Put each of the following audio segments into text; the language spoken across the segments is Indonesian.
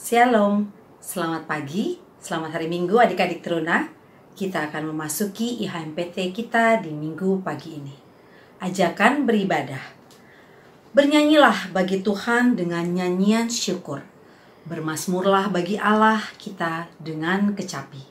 Shalom, selamat pagi, selamat hari Minggu adik-adik teruna. Kita akan memasuki IHMPT kita di Minggu pagi ini. Ajakan beribadah. Bernyanyilah bagi Tuhan dengan nyanyian syukur. Bermazmurlah bagi Allah kita dengan kecapi.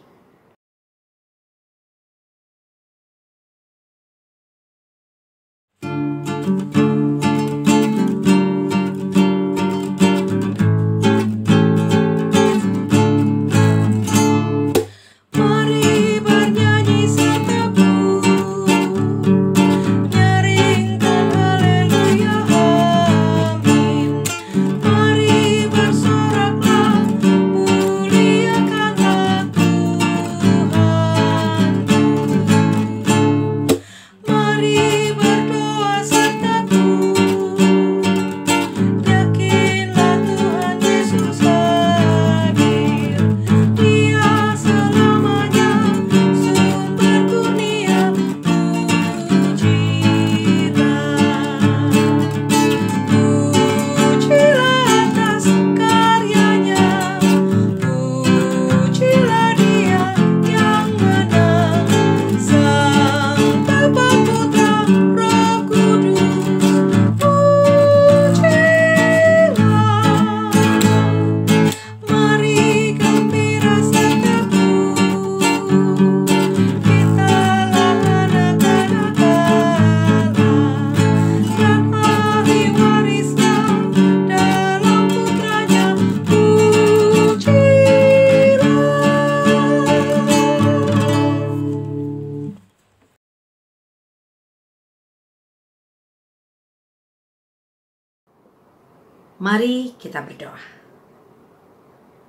Mari kita berdoa.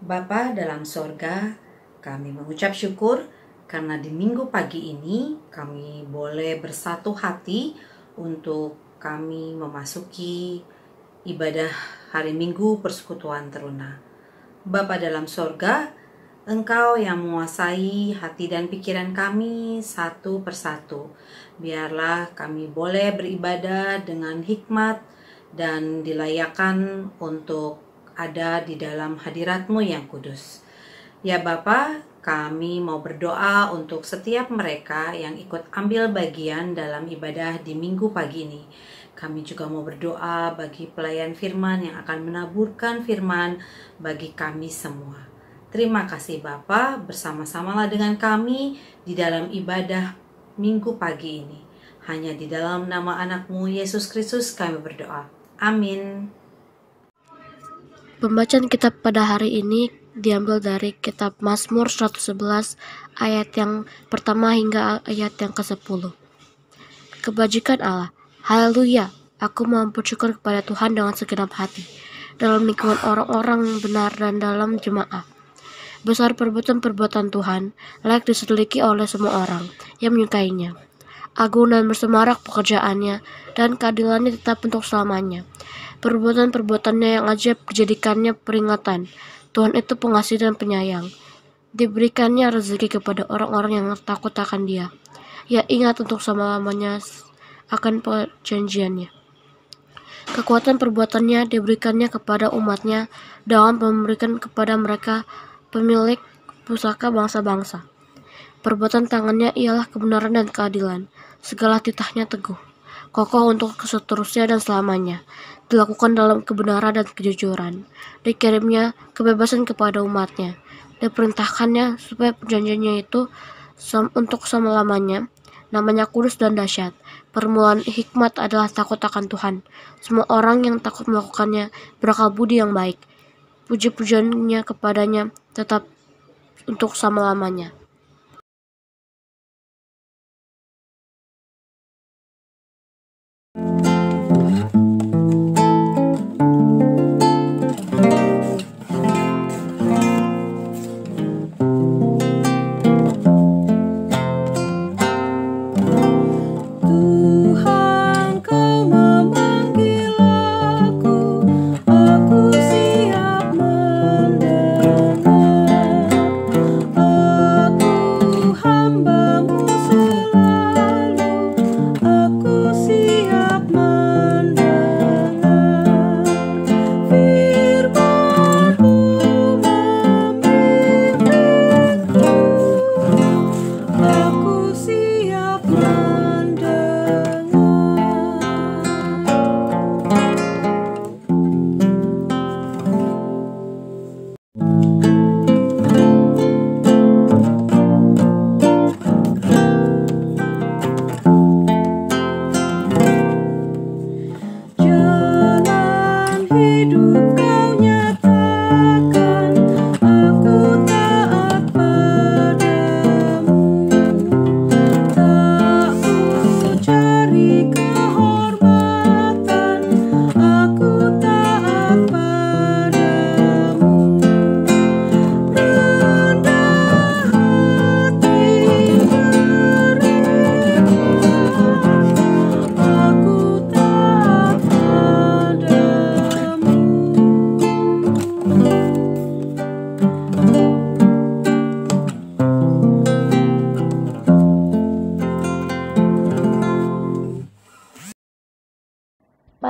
Bapa dalam sorga, kami mengucap syukur karena di minggu pagi ini kami boleh bersatu hati untuk kami memasuki ibadah hari Minggu Persekutuan Teruna. Bapa dalam sorga, Engkau yang menguasai hati dan pikiran kami satu persatu. Biarlah kami boleh beribadah dengan hikmat dan dilayakkan untuk ada di dalam hadirat-Mu yang kudus. Ya Bapa, kami mau berdoa untuk setiap mereka yang ikut ambil bagian dalam ibadah di minggu pagi ini. Kami juga mau berdoa bagi pelayan firman yang akan menaburkan firman bagi kami semua. Terima kasih Bapa, bersama-samalah dengan kami di dalam ibadah minggu pagi ini. Hanya di dalam nama anak-Mu Yesus Kristus kami berdoa. Amin. Pembacaan kitab pada hari ini diambil dari kitab Mazmur 111 ayat yang pertama hingga ayat yang ke-10. Kebajikan Allah. Haleluya, aku mau bersyukur kepada Tuhan dengan segenap hati, dalam lingkungan orang-orang benar dan dalam jemaah. Besar perbuatan-perbuatan Tuhan, layak diselidiki oleh semua orang yang menyukainya. Agung dan bersemarak pekerjaannya, dan keadilannya tetap untuk selamanya. Perbuatan-perbuatannya yang ajaib dijadikannya peringatan. Tuhan itu pengasih dan penyayang. Diberikannya rezeki kepada orang-orang yang takut akan Dia. Ia ingat untuk selama-lamanya akan perjanjiannya. Kekuatan perbuatannya diberikannya kepada umatnya dengan memberikan kepada mereka pemilik pusaka bangsa-bangsa. Perbuatan tangannya ialah kebenaran dan keadilan. Segala titahnya teguh, kokoh untuk seterusnya dan selamanya. Dilakukan dalam kebenaran dan kejujuran. Dikirimnya kebebasan kepada umatnya. Diperintahkannya supaya perjanjiannya itu untuk selama-lamanya. Namanya kudus dan dahsyat. Permulaan hikmat adalah takut akan Tuhan. Semua orang yang takut melakukannya berakal budi yang baik. Puji-pujiannya kepadanya tetap untuk selama-lamanya. Aku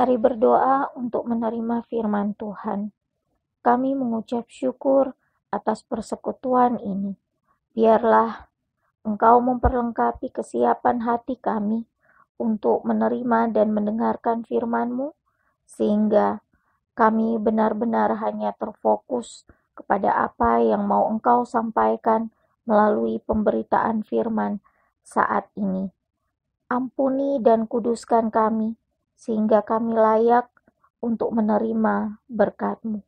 Mari berdoa untuk menerima firman Tuhan. Kami mengucap syukur atas persekutuan ini. Biarlah Engkau memperlengkapi kesiapan hati kami untuk menerima dan mendengarkan firman-Mu, sehingga kami benar-benar hanya terfokus kepada apa yang mau Engkau sampaikan melalui pemberitaan firman saat ini. Ampuni dan kuduskan kami, sehingga kami layak untuk menerima berkat-Mu.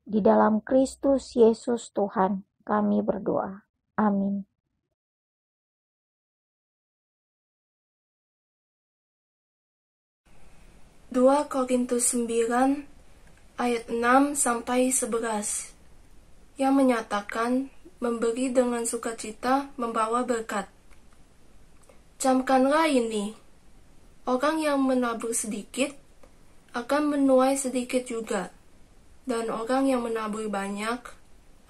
Di dalam Kristus Yesus Tuhan kami berdoa. Amin. Dua Korintus 9 ayat 6 sampai 11 yang menyatakan memberi dengan sukacita membawa berkat. Camkanlah ini, orang yang menabur sedikit akan menuai sedikit juga, dan orang yang menabur banyak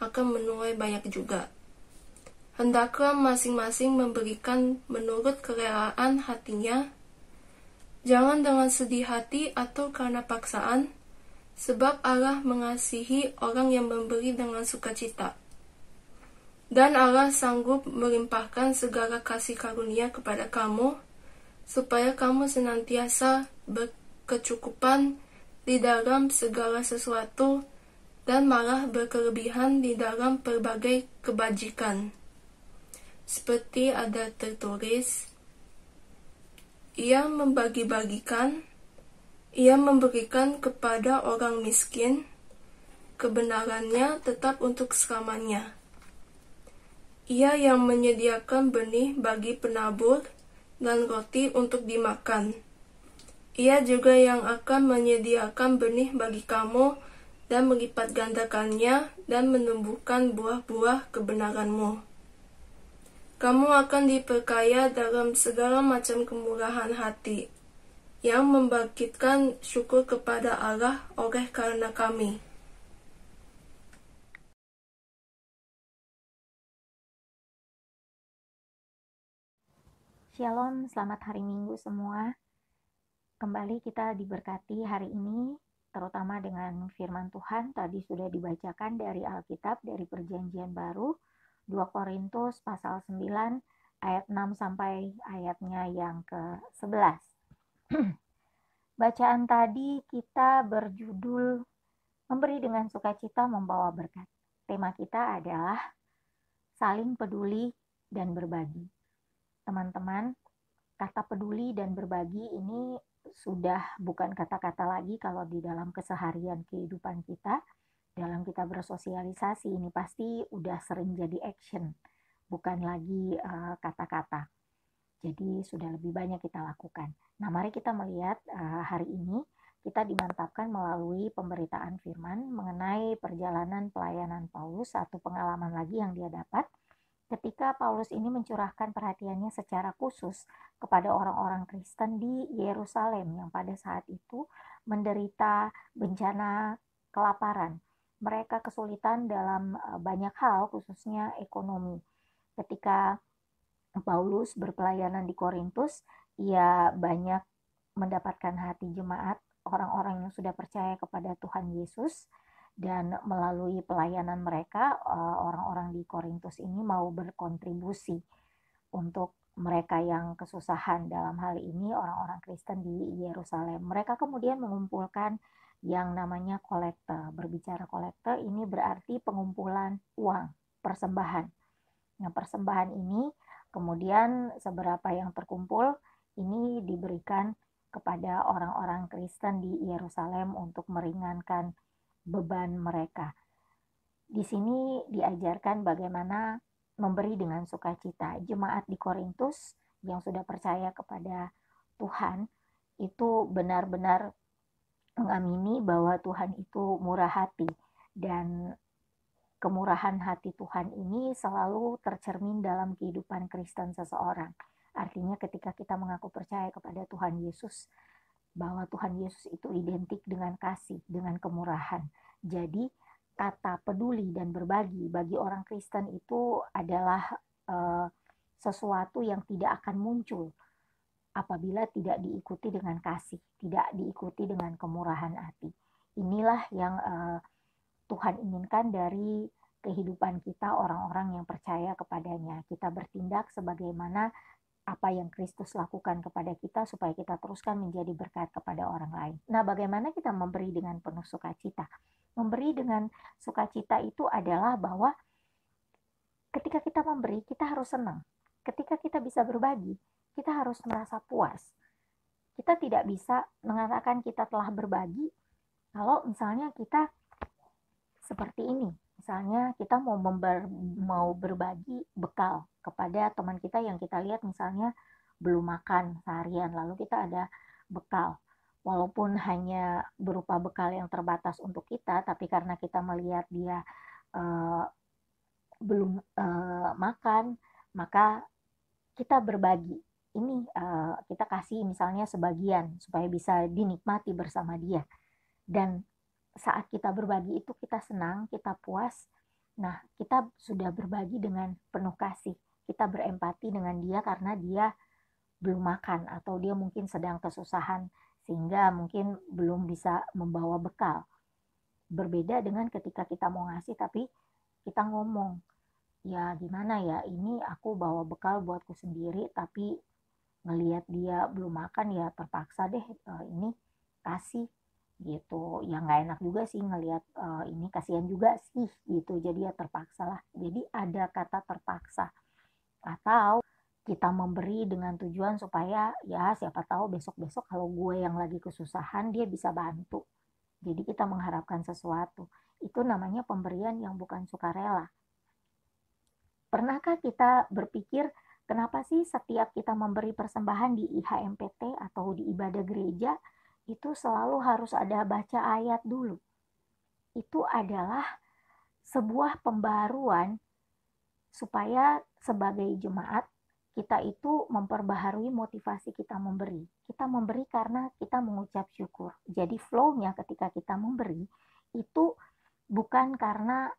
akan menuai banyak juga. Hendaklah masing-masing memberikan menurut kerelaan hatinya, jangan dengan sedih hati atau karena paksaan, sebab Allah mengasihi orang yang memberi dengan sukacita. Dan Allah sanggup melimpahkan segala kasih karunia kepada kamu, supaya kamu senantiasa berkecukupan di dalam segala sesuatu, dan malah berkelebihan di dalam berbagai kebajikan. Seperti ada tertulis, Ia membagi-bagikan, Ia memberikan kepada orang miskin, kebenarannya tetap untuk selamanya. Ia yang menyediakan benih bagi penabur dan roti untuk dimakan. Ia juga yang akan menyediakan benih bagi kamu dan melipat gandakannya dan menumbuhkan buah-buah kebenaranmu. Kamu akan diperkaya dalam segala macam kemurahan hati, yang membangkitkan syukur kepada Allah oleh karena kami. Shalom, selamat hari Minggu semua. Kembali kita diberkati hari ini, terutama dengan firman Tuhan. Tadi sudah dibacakan dari Alkitab, dari Perjanjian Baru, 2 Korintus pasal 9, ayat 6 sampai ayatnya yang ke-11. Bacaan tadi kita berjudul Memberi dengan Sukacita Membawa Berkat. Tema kita adalah saling peduli dan berbagi. Teman-teman, kata peduli dan berbagi ini sudah bukan kata-kata lagi kalau di dalam keseharian kehidupan kita, dalam kita bersosialisasi, ini pasti udah sering jadi action, bukan lagi kata-kata. Jadi sudah lebih banyak kita lakukan. Nah, mari kita melihat hari ini kita dimantapkan melalui pemberitaan firman mengenai perjalanan pelayanan Paulus, satu pengalaman lagi yang dia dapat ketika Paulus ini mencurahkan perhatiannya secara khusus kepada orang-orang Kristen di Yerusalem yang pada saat itu menderita bencana kelaparan. Mereka kesulitan dalam banyak hal, khususnya ekonomi. Ketika Paulus berpelayanan di Korintus, ia banyak mendapatkan hati jemaat, orang-orang yang sudah percaya kepada Tuhan Yesus, dan melalui pelayanan mereka, orang-orang di Korintus ini mau berkontribusi untuk mereka yang kesusahan. Dalam hal ini orang-orang Kristen di Yerusalem. Mereka kemudian mengumpulkan yang namanya kolekte. Berbicara kolekte ini berarti pengumpulan uang, persembahan. Nah, persembahan ini kemudian seberapa yang terkumpul ini diberikan kepada orang-orang Kristen di Yerusalem untuk meringankan beban mereka. Di sini diajarkan bagaimana memberi dengan sukacita. Jemaat di Korintus yang sudah percaya kepada Tuhan itu benar-benar mengamini bahwa Tuhan itu murah hati, dan kemurahan hati Tuhan ini selalu tercermin dalam kehidupan Kristen seseorang. Artinya ketika kita mengaku percaya kepada Tuhan Yesus, bahwa Tuhan Yesus itu identik dengan kasih, dengan kemurahan. Jadi kata peduli dan berbagi bagi orang Kristen itu adalah sesuatu yang tidak akan muncul apabila tidak diikuti dengan kasih, tidak diikuti dengan kemurahan hati. Inilah yang Tuhan inginkan dari kehidupan kita, orang-orang yang percaya kepadanya. Kita bertindak sebagaimana apa yang Kristus lakukan kepada kita supaya kita teruskan menjadi berkat kepada orang lain. Nah, bagaimana kita memberi dengan penuh sukacita? Memberi dengan sukacita itu adalah bahwa ketika kita memberi, kita harus senang. Ketika kita bisa berbagi, kita harus merasa puas. Kita tidak bisa mengatakan kita telah berbagi kalau misalnya kita seperti ini. Misalnya kita mau berbagi bekal kepada teman kita yang kita lihat misalnya belum makan seharian, lalu kita ada bekal. Walaupun hanya berupa bekal yang terbatas untuk kita, tapi karena kita melihat dia belum makan, maka kita berbagi. Ini kita kasih misalnya sebagian supaya bisa dinikmati bersama dia. Dan saat kita berbagi itu kita senang, kita puas. Nah, kita sudah berbagi dengan penuh kasih. Kita berempati dengan dia karena dia belum makan atau dia mungkin sedang kesusahan sehingga mungkin belum bisa membawa bekal. Berbeda dengan ketika kita mau ngasih tapi kita ngomong, ya gimana ya, ini aku bawa bekal buatku sendiri tapi ngelihat dia belum makan ya terpaksa deh ini kasih gitu. Ya nggak enak juga sih ngelihat ini, kasihan juga sih gitu, jadi ya terpaksa lah. Jadi ada kata terpaksa. Atau kita memberi dengan tujuan supaya ya siapa tahu besok-besok kalau gue yang lagi kesusahan dia bisa bantu. Jadi kita mengharapkan sesuatu. Itu namanya pemberian yang bukan sukarela. Pernahkah kita berpikir kenapa sih setiap kita memberi persembahan di IHMPT atau di ibadah gereja itu selalu harus ada baca ayat dulu? Itu adalah sebuah pembaharuan supaya sebagai jemaat kita itu memperbaharui motivasi kita memberi. Kita memberi karena kita mengucap syukur. Jadi flow-nya ketika kita memberi itu bukan karena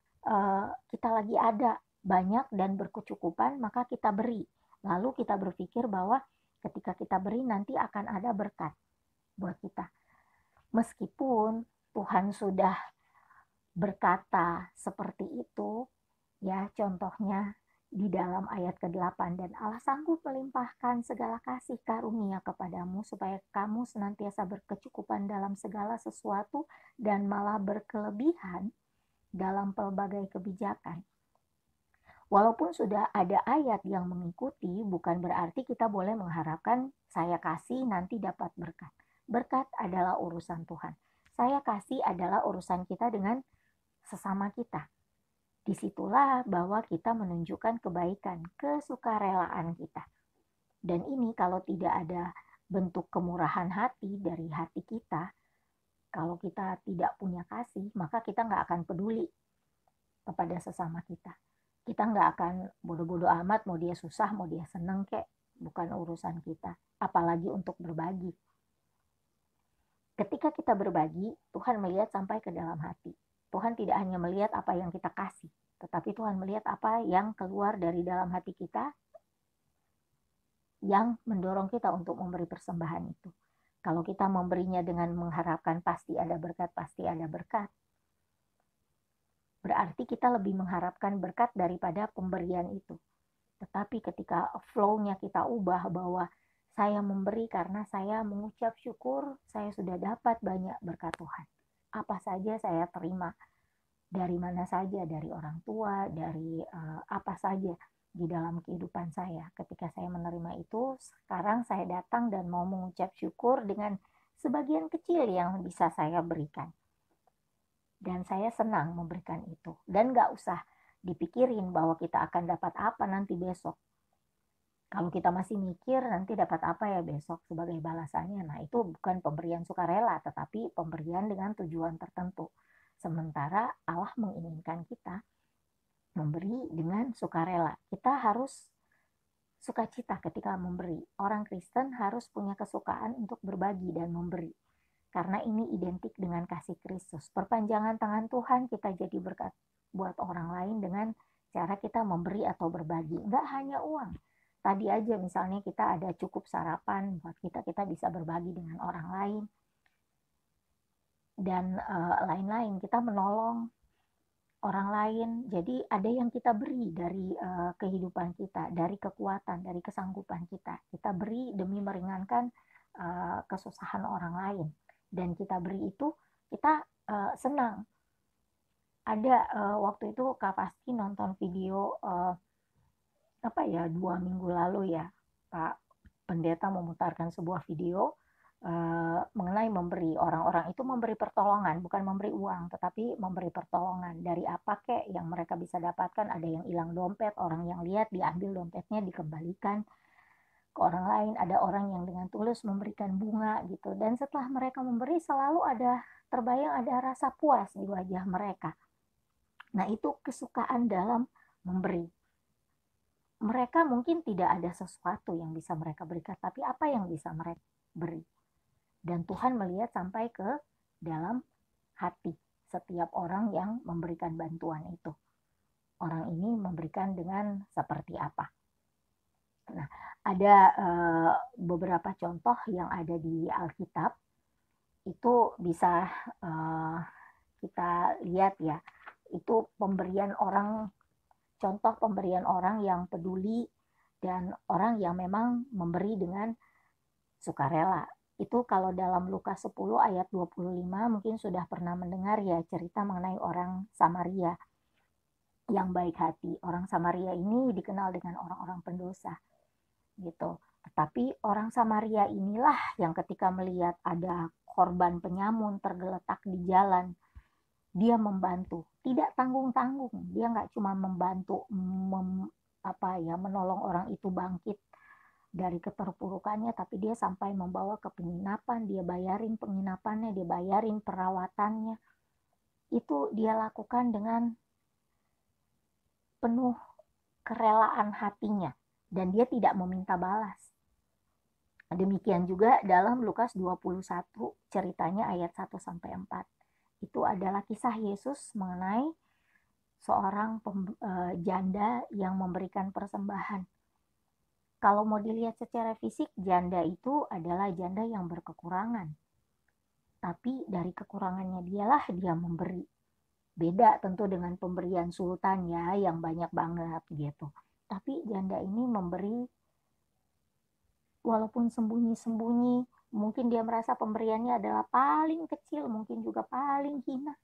kita lagi ada banyak dan berkecukupan maka kita beri. Lalu kita berpikir bahwa ketika kita beri nanti akan ada berkat buat kita. Meskipun Tuhan sudah berkata seperti itu, ya contohnya di dalam ayat ke-8, dan Allah sanggup melimpahkan segala kasih karunia kepadamu supaya kamu senantiasa berkecukupan dalam segala sesuatu dan malah berkelebihan dalam pelbagai kebijakan. Walaupun sudah ada ayat yang mengikuti, bukan berarti kita boleh mengharapkan saya kasih nanti dapat berkat. Berkat adalah urusan Tuhan. Saya kasih adalah urusan kita dengan sesama kita. Disitulah bahwa kita menunjukkan kebaikan, kesukarelaan kita. Dan ini kalau tidak ada bentuk kemurahan hati dari hati kita, kalau kita tidak punya kasih, maka kita nggak akan peduli kepada sesama kita. Kita nggak akan bodoh-bodoh amat mau dia susah, mau dia seneng kek, bukan urusan kita. Apalagi untuk berbagi. Ketika kita berbagi, Tuhan melihat sampai ke dalam hati. Tuhan tidak hanya melihat apa yang kita kasih, tetapi Tuhan melihat apa yang keluar dari dalam hati kita yang mendorong kita untuk memberi persembahan itu. Kalau kita memberinya dengan mengharapkan pasti ada berkat, berarti kita lebih mengharapkan berkat daripada pemberian itu. Tetapi ketika flow-nya kita ubah bahwa saya memberi karena saya mengucap syukur, saya sudah dapat banyak berkat Tuhan. Apa saja saya terima, dari mana saja, dari orang tua, dari apa saja di dalam kehidupan saya. Ketika saya menerima itu, sekarang saya datang dan mau mengucap syukur dengan sebagian kecil yang bisa saya berikan. Dan saya senang memberikan itu. Dan gak usah dipikirin bahwa kita akan dapat apa nanti besok. Kalau kita masih mikir nanti dapat apa ya besok sebagai balasannya, nah itu bukan pemberian sukarela, tetapi pemberian dengan tujuan tertentu. Sementara Allah menginginkan kita memberi dengan sukarela. Kita harus sukacita ketika memberi. Orang Kristen harus punya kesukaan untuk berbagi dan memberi. Karena ini identik dengan kasih Kristus. Perpanjangan tangan Tuhan kita jadi berkat buat orang lain dengan cara kita memberi atau berbagi. Enggak hanya uang, Tadi aja misalnya kita ada cukup sarapan buat kita bisa berbagi dengan orang lain dan lain-lain, kita menolong orang lain. Jadi ada yang kita beri dari kehidupan kita, dari kekuatan, dari kesanggupan kita. Kita beri demi meringankan kesusahan orang lain. Dan kita beri itu, kita senang. Ada waktu itu Kak Pasti nonton video 2 minggu lalu ya, Pak Pendeta memutarkan sebuah video mengenai memberi. Orang-orang itu memberi pertolongan, bukan memberi uang, tetapi memberi pertolongan. Dari apa kek yang mereka bisa dapatkan? Ada yang hilang dompet, orang yang lihat diambil dompetnya dikembalikan ke orang lain. Ada orang yang dengan tulus memberikan bunga gitu. Dan setelah mereka memberi selalu terbayang ada rasa puas di wajah mereka. Nah, itu kesukaan dalam memberi. Mereka mungkin tidak ada sesuatu yang bisa mereka berikan, tapi apa yang bisa mereka beri? Dan Tuhan melihat sampai ke dalam hati setiap orang yang memberikan bantuan itu. Orang ini memberikan dengan seperti apa? Nah, ada beberapa contoh yang ada di Alkitab. Itu bisa kita lihat ya. Itu contoh pemberian orang yang peduli dan orang yang memang memberi dengan sukarela. Itu kalau dalam Lukas 10 ayat 25 mungkin sudah pernah mendengar ya cerita mengenai orang Samaria yang baik hati. Orang Samaria ini dikenal dengan orang-orang pendosa gitu. Tetapi orang Samaria inilah yang ketika melihat ada korban penyamun tergeletak di jalan, dia membantu, tidak tanggung-tanggung. Dia nggak cuma membantu menolong orang itu bangkit dari keterpurukannya, tapi dia sampai membawa ke penginapan, dia bayarin penginapannya, dia bayarin perawatannya. Itu dia lakukan dengan penuh kerelaan hatinya dan dia tidak meminta balas. Demikian juga dalam Lukas 21 ceritanya ayat 1-4. Itu adalah kisah Yesus mengenai seorang janda yang memberikan persembahan. Kalau mau dilihat secara fisik, janda itu adalah janda yang berkekurangan. Tapi dari kekurangannya dialah dia memberi. Beda tentu dengan pemberian sultan ya, yang banyak banget gitu. Tapi janda ini memberi walaupun sembunyi-sembunyi. Mungkin dia merasa pemberiannya adalah paling kecil, mungkin juga paling hina.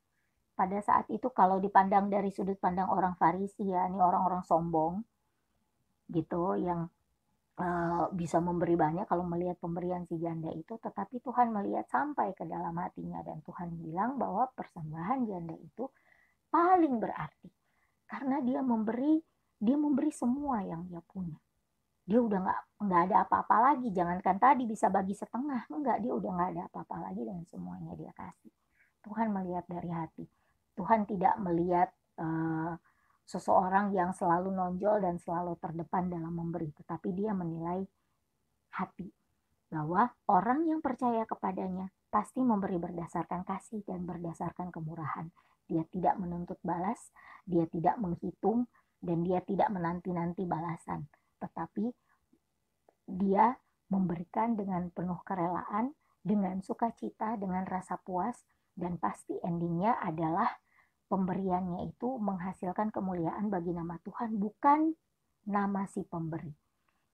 Pada saat itu kalau dipandang dari sudut pandang orang Farisi ya, ini orang-orang sombong gitu, yang bisa memberi banyak kalau melihat pemberian si janda itu, tetapi Tuhan melihat sampai ke dalam hatinya dan Tuhan bilang bahwa persembahan janda itu paling berarti karena dia memberi semua yang dia punya. Dia udah nggak ada apa-apa lagi, jangankan tadi bisa bagi setengah, enggak, dia udah nggak ada apa-apa lagi dan semuanya dia kasih. Tuhan melihat dari hati. Tuhan tidak melihat seseorang yang selalu nonjol dan selalu terdepan dalam memberi, tetapi dia menilai hati, bahwa orang yang percaya kepadanya pasti memberi berdasarkan kasih dan berdasarkan kemurahan. Dia tidak menuntut balas, dia tidak menghitung, dan dia tidak menanti-nanti balasan, tetapi dia memberikan dengan penuh kerelaan, dengan sukacita, dengan rasa puas, dan pasti endingnya adalah pemberiannya itu menghasilkan kemuliaan bagi nama Tuhan, bukan nama si pemberi.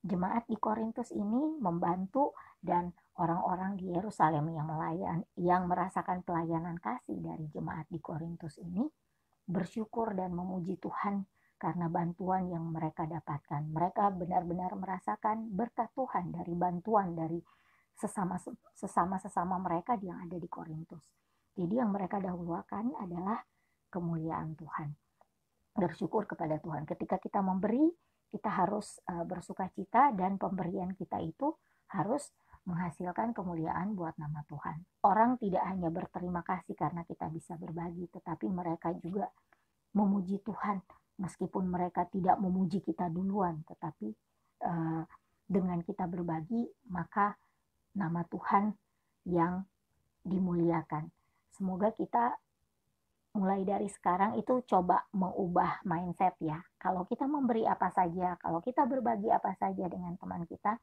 Jemaat di Korintus ini membantu, dan orang-orang di Yerusalem yang merasakan pelayanan kasih dari jemaat di Korintus ini bersyukur dan memuji Tuhan karena bantuan yang mereka dapatkan. Mereka benar-benar merasakan berkat Tuhan dari bantuan dari sesama mereka yang ada di Korintus. Jadi yang mereka dahulukan adalah kemuliaan Tuhan. Bersyukur kepada Tuhan. Ketika kita memberi, kita harus bersukacita dan pemberian kita itu harus menghasilkan kemuliaan buat nama Tuhan. Orang tidak hanya berterima kasih karena kita bisa berbagi, tetapi mereka juga memuji Tuhan meskipun mereka tidak memuji kita duluan, tetapi dengan kita berbagi maka nama Tuhan yang dimuliakan. Semoga kita mulai dari sekarang itu coba mengubah mindset ya. Kalau kita memberi apa saja, kalau kita berbagi apa saja dengan teman kita,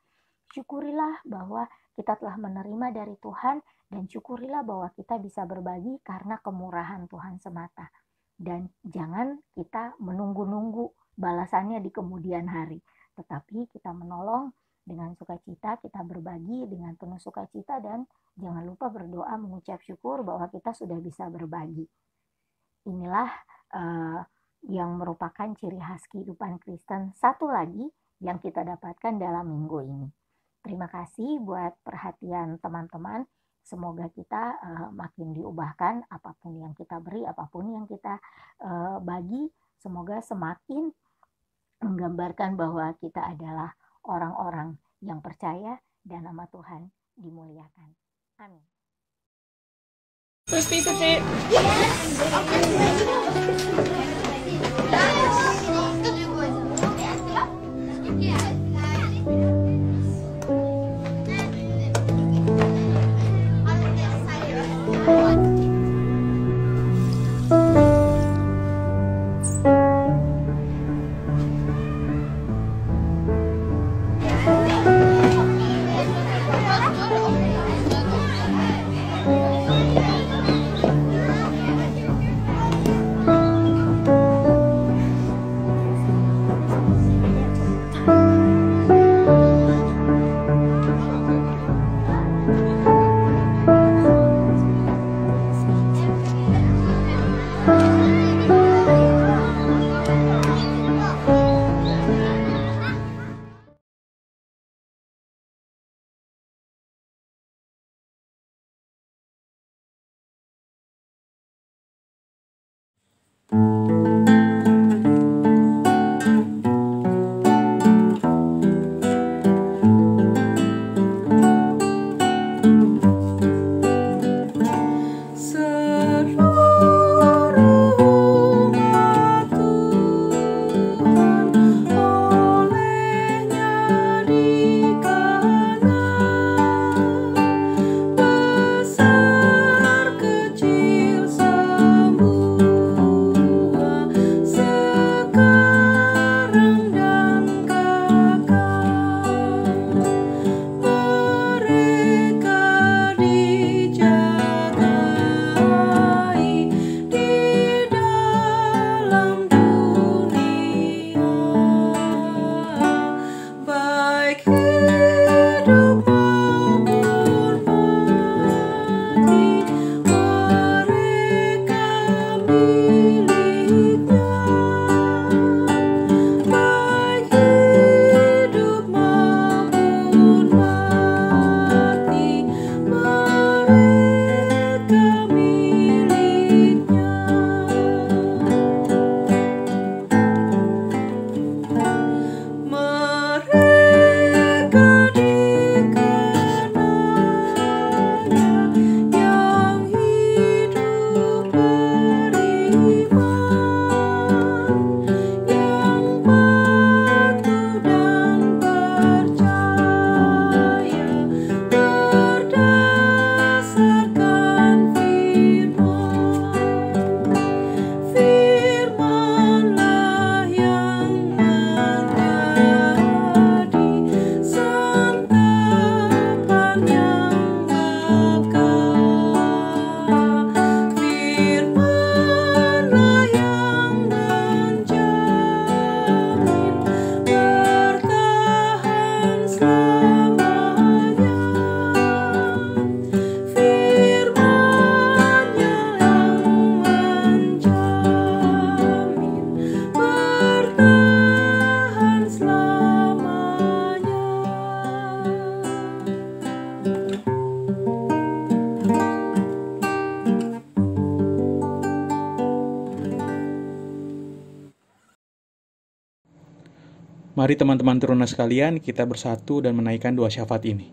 syukurilah bahwa kita telah menerima dari Tuhan, dan syukurilah bahwa kita bisa berbagi karena kemurahan Tuhan semata. Dan jangan kita menunggu-nunggu balasannya di kemudian hari, tetapi kita menolong dengan sukacita, kita berbagi dengan penuh sukacita, dan jangan lupa berdoa mengucap syukur bahwa kita sudah bisa berbagi. Inilah yang merupakan ciri khas kehidupan Kristen satu lagi yang kita dapatkan dalam minggu ini. Terima kasih buat perhatian teman-teman. Semoga kita makin diubahkan, apapun yang kita beri, apapun yang kita bagi, semoga semakin menggambarkan bahwa kita adalah orang-orang yang percaya dan nama Tuhan dimuliakan. Amin. First piece of tape. Mari teman-teman Turunan sekalian, kita bersatu dan menaikkan doa syafaat ini.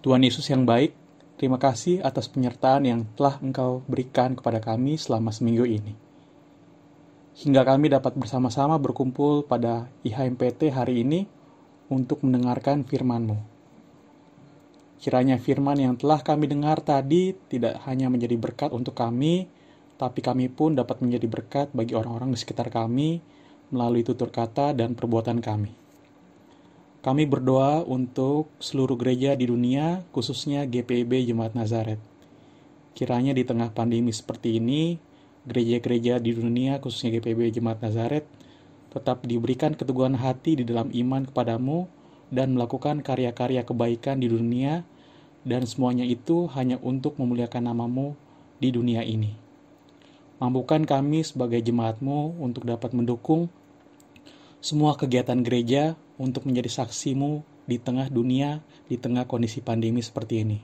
Tuhan Yesus yang baik, terima kasih atas penyertaan yang telah Engkau berikan kepada kami selama seminggu ini. Hingga kami dapat bersama-sama berkumpul pada IHMPT hari ini untuk mendengarkan firman-Mu. Kiranya firman yang telah kami dengar tadi tidak hanya menjadi berkat untuk kami, tapi kami pun dapat menjadi berkat bagi orang-orang di sekitar kami melalui tutur kata dan perbuatan kami. Kami berdoa untuk seluruh gereja di dunia, khususnya GPIB Jemaat Nazaret. Kiranya di tengah pandemi seperti ini, gereja-gereja di dunia, khususnya GPIB Jemaat Nazaret, tetap diberikan keteguhan hati di dalam iman kepadamu dan melakukan karya-karya kebaikan di dunia, dan semuanya itu hanya untuk memuliakan namamu di dunia ini. Mampukan kami sebagai jemaatmu untuk dapat mendukung semua kegiatan gereja untuk menjadi saksimu di tengah dunia, di tengah kondisi pandemi seperti ini.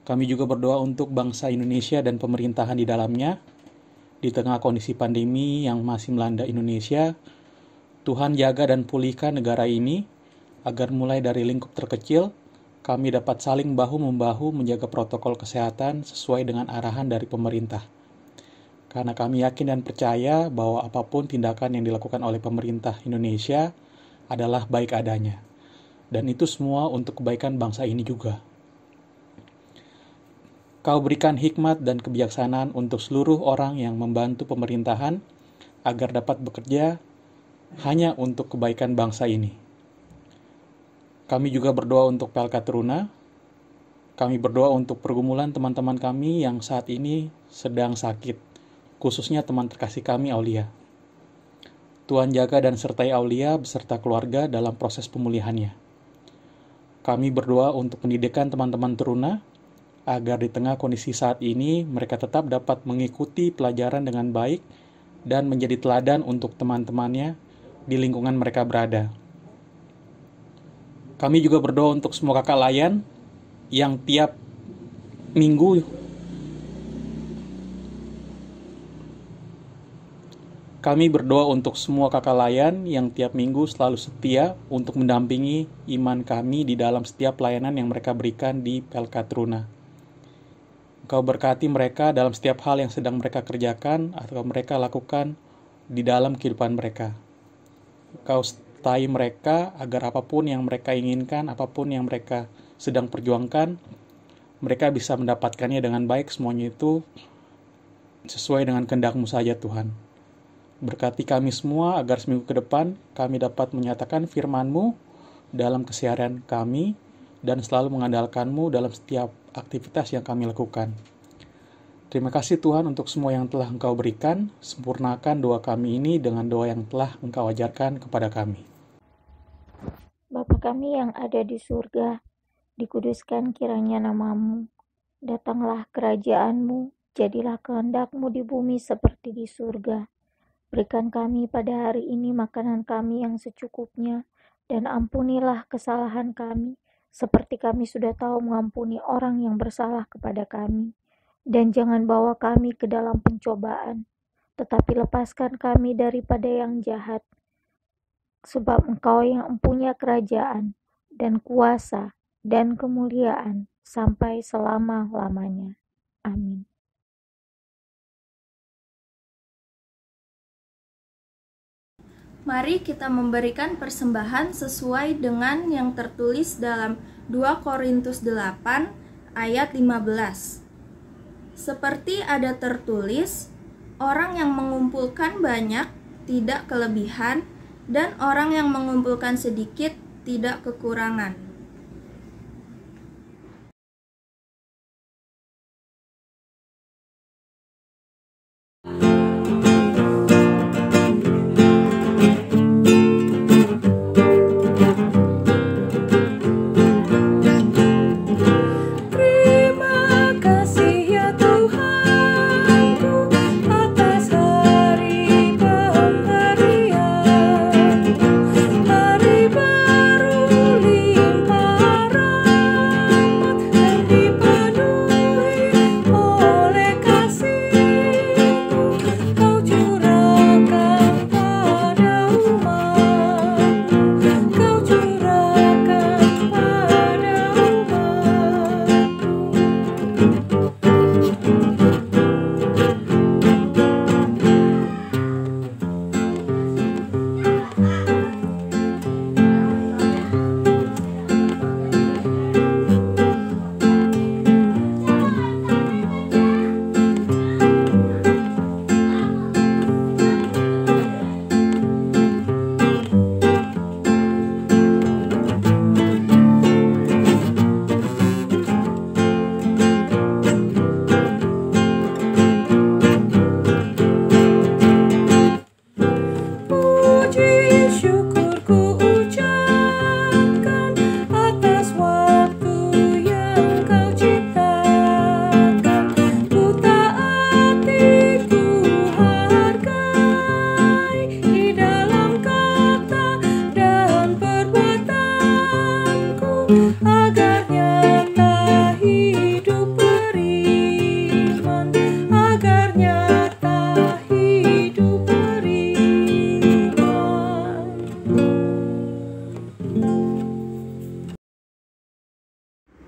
Kami juga berdoa untuk bangsa Indonesia dan pemerintahan di dalamnya, di tengah kondisi pandemi yang masih melanda Indonesia. Tuhan jaga dan pulihkan negara ini, agar mulai dari lingkup terkecil, kami dapat saling bahu-membahu menjaga protokol kesehatan sesuai dengan arahan dari pemerintah. Karena kami yakin dan percaya bahwa apapun tindakan yang dilakukan oleh pemerintah Indonesia adalah baik adanya. Dan itu semua untuk kebaikan bangsa ini juga. Kau berikan hikmat dan kebijaksanaan untuk seluruh orang yang membantu pemerintahan agar dapat bekerja hanya untuk kebaikan bangsa ini. Kami juga berdoa untuk PLK Teruna. Kami berdoa untuk pergumulan teman-teman kami yang saat ini sedang sakit, khususnya teman terkasih kami Aulia. Tuhan jaga dan sertai Aulia beserta keluarga dalam proses pemulihannya. Kami berdoa untuk pendidikan teman-teman Teruna, agar di tengah kondisi saat ini mereka tetap dapat mengikuti pelajaran dengan baik dan menjadi teladan untuk teman-temannya di lingkungan mereka berada. Kami juga berdoa untuk semua kakak layan yang tiap minggu selalu setia untuk mendampingi iman kami di dalam setiap pelayanan yang mereka berikan di PLK Teruna. Engkau berkati mereka dalam setiap hal yang sedang mereka kerjakan atau mereka lakukan di dalam kehidupan mereka. Engkau sertai mereka agar apapun yang mereka inginkan, apapun yang mereka sedang perjuangkan, mereka bisa mendapatkannya dengan baik, semuanya itu sesuai dengan kehendak-Mu saja Tuhan. Berkati kami semua agar seminggu ke depan kami dapat menyatakan firman-Mu dalam keseharian kami dan selalu mengandalkan-Mu dalam setiap aktivitas yang kami lakukan. Terima kasih Tuhan untuk semua yang telah Engkau berikan. Sempurnakan doa kami ini dengan doa yang telah Engkau ajarkan kepada kami. Bapa kami yang ada di surga, dikuduskan kiranya nama-Mu. Datanglah kerajaan-Mu, jadilah kehendak-Mu di bumi seperti di surga. Berikan kami pada hari ini makanan kami yang secukupnya, dan ampunilah kesalahan kami, seperti kami sudah tahu mengampuni orang yang bersalah kepada kami. Dan jangan bawa kami ke dalam pencobaan, tetapi lepaskan kami daripada yang jahat. Sebab Engkau yang mempunyai kerajaan, dan kuasa, dan kemuliaan, sampai selama-lamanya. Amin. Mari kita memberikan persembahan sesuai dengan yang tertulis dalam 2 Korintus 8 ayat 15. Seperti ada tertulis, orang yang mengumpulkan banyak tidak kelebihan, dan orang yang mengumpulkan sedikit tidak kekurangan. Mari berlimpah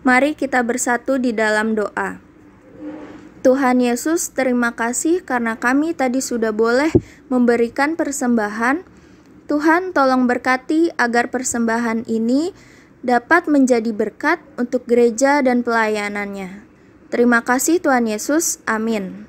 Mari kita bersatu di dalam doa. Tuhan Yesus, terima kasih karena kami tadi sudah boleh memberikan persembahan. Tuhan, tolong berkati agar persembahan ini dapat menjadi berkat untuk gereja dan pelayanannya. Terima kasih Tuhan Yesus. Amin.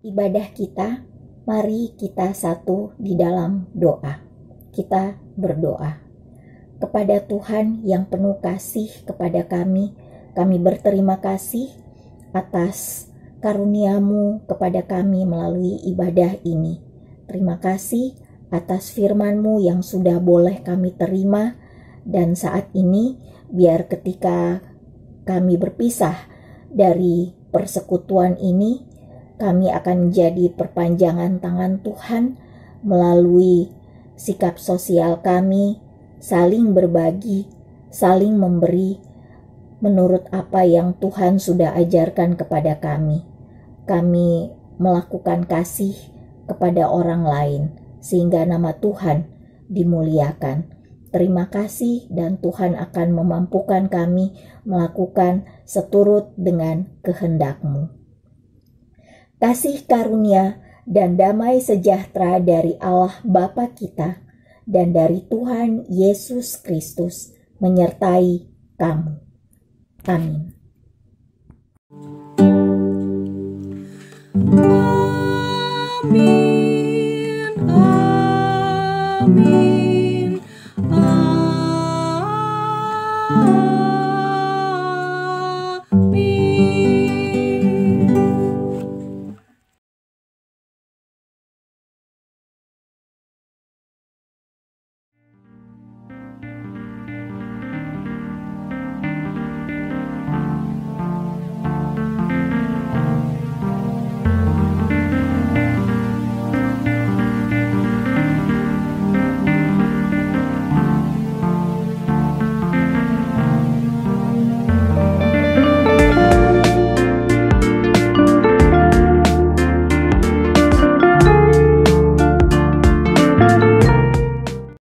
Ibadah kita, mari kita satu di dalam doa. Kita berdoa. Kepada Tuhan yang penuh kasih kepada kami berterima kasih atas karunia-Mu kepada kami melalui ibadah ini. Terima kasih atas firman-Mu yang sudah boleh kami terima, dan saat ini biar ketika kami berpisah dari persekutuan ini, kami akan menjadi perpanjangan tangan Tuhan melalui sikap sosial kami, saling berbagi, saling memberi menurut apa yang Tuhan sudah ajarkan kepada kami. Kami melakukan kasih kepada orang lain sehingga nama Tuhan dimuliakan. Terima kasih, dan Tuhan akan memampukan kami melakukan seturut dengan kehendak-Mu. Kasih karunia dan damai sejahtera dari Allah Bapa kita dan dari Tuhan Yesus Kristus menyertai kamu. Amin. Amin.